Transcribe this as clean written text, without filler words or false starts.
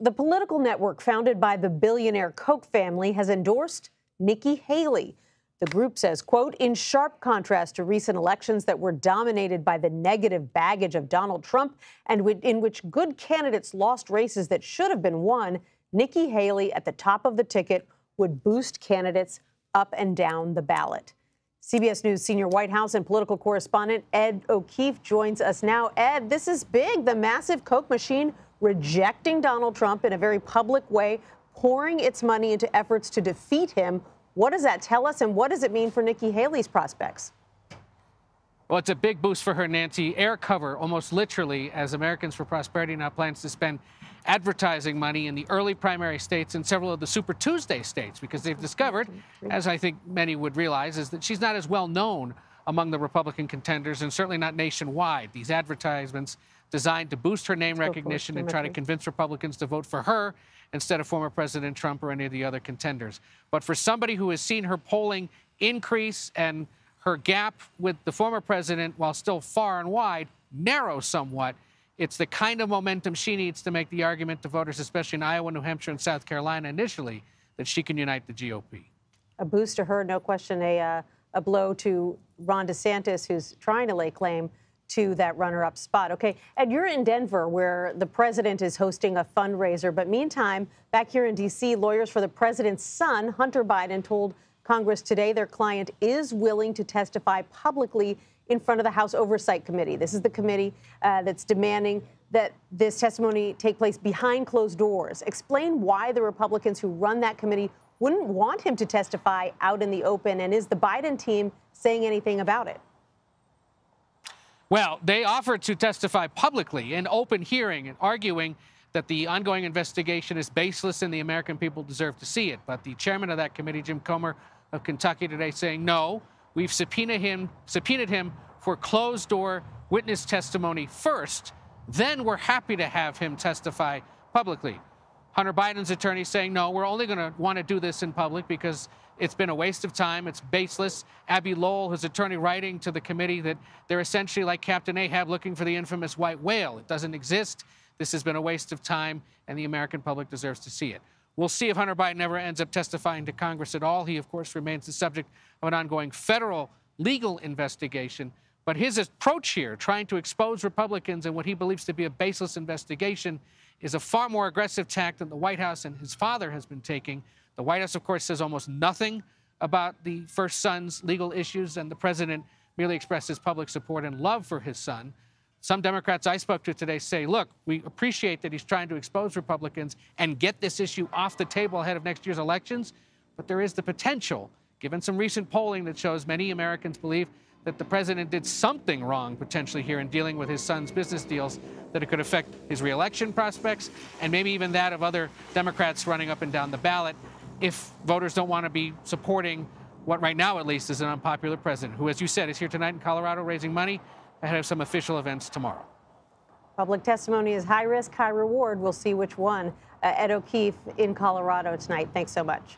The political network founded by the billionaire Koch family has endorsed Nikki Haley. The group says, quote, in sharp contrast to recent elections that were dominated by the negative baggage of Donald Trump and in which good candidates lost races that should have been won, Nikki Haley at the top of the ticket would boost candidates up and down the ballot. CBS News senior White House and political correspondent Ed O'Keefe joins us now. Ed, this is big. The massive Koch machine rejecting Donald Trump in a very public way, pouring its money into efforts to defeat him. What does that tell us, and what does it mean for Nikki Haley's prospects? Well, it's a big boost for her, Nancy. Air cover, almost literally, as Americans for Prosperity now plans to spend advertising money in the early primary states and several of the Super Tuesday states, because they've discovered, as I think many would realize, is that she's not as well known among the Republican contenders and certainly not nationwide. These advertisements designed to boost her name recognition and try to convince Republicans to vote for her instead of former President Trump or any of the other contenders. But for somebody who has seen her polling increase and her gap with the former president, while still far and wide, narrow somewhat, it's the kind of momentum she needs to make the argument to voters, especially in Iowa, New Hampshire, and South Carolina initially, that she can unite the GOP. A boost to her, no question, a blow to Ron DeSantis, who's trying to lay claim to that runner-up spot. Okay, and you're in Denver, where the president is hosting a fundraiser. But meantime, back here in D.C., lawyers for the president's son, Hunter Biden, told Congress today their client is willing to testify publicly in front of the House Oversight Committee. This is the committee that's demanding that this testimony take place behind closed doors. Explain why the Republicans who run that committee wouldn't want him to testify out in the open, and is the Biden team saying anything about it? Well, they offered to testify publicly in open hearing and arguing that the ongoing investigation is baseless and the American people deserve to see it. But the chairman of that committee, Jim Comer of Kentucky, today saying, no, we've subpoenaed him for closed-door witness testimony first. Then we're happy to have him testify publicly. Hunter Biden's attorney saying, no, we're only going to want to do this in public because it's been a waste of time. It's baseless. Abby Lowell, his attorney, writing to the committee that they're essentially like Captain Ahab looking for the infamous white whale. It doesn't exist. This has been a waste of time, and the American public deserves to see it. We'll see if Hunter Biden ever ends up testifying to Congress at all. He, of course, remains the subject of an ongoing federal legal investigation. But his approach here, trying to expose Republicans in what he believes to be a baseless investigation, is a far more aggressive tack than the White House and his father has been taking. The White House, of course, says almost nothing about the first son's legal issues, and the president merely expressed his public support and love for his son. Some Democrats I spoke to today say, look, we appreciate that he's trying to expose Republicans and get this issue off the table ahead of next year's elections, but there is the potential, given some recent polling that shows many Americans believe that the president did something wrong potentially here in dealing with his son's business deals, that it could affect his reelection prospects and maybe even that of other Democrats running up and down the ballot if voters don't want to be supporting what right now at least is an unpopular president who, as you said, is here tonight in Colorado raising money ahead of some official events tomorrow. Public testimony is high risk, high reward. We'll see which one. Ed O'Keefe in Colorado tonight. Thanks so much.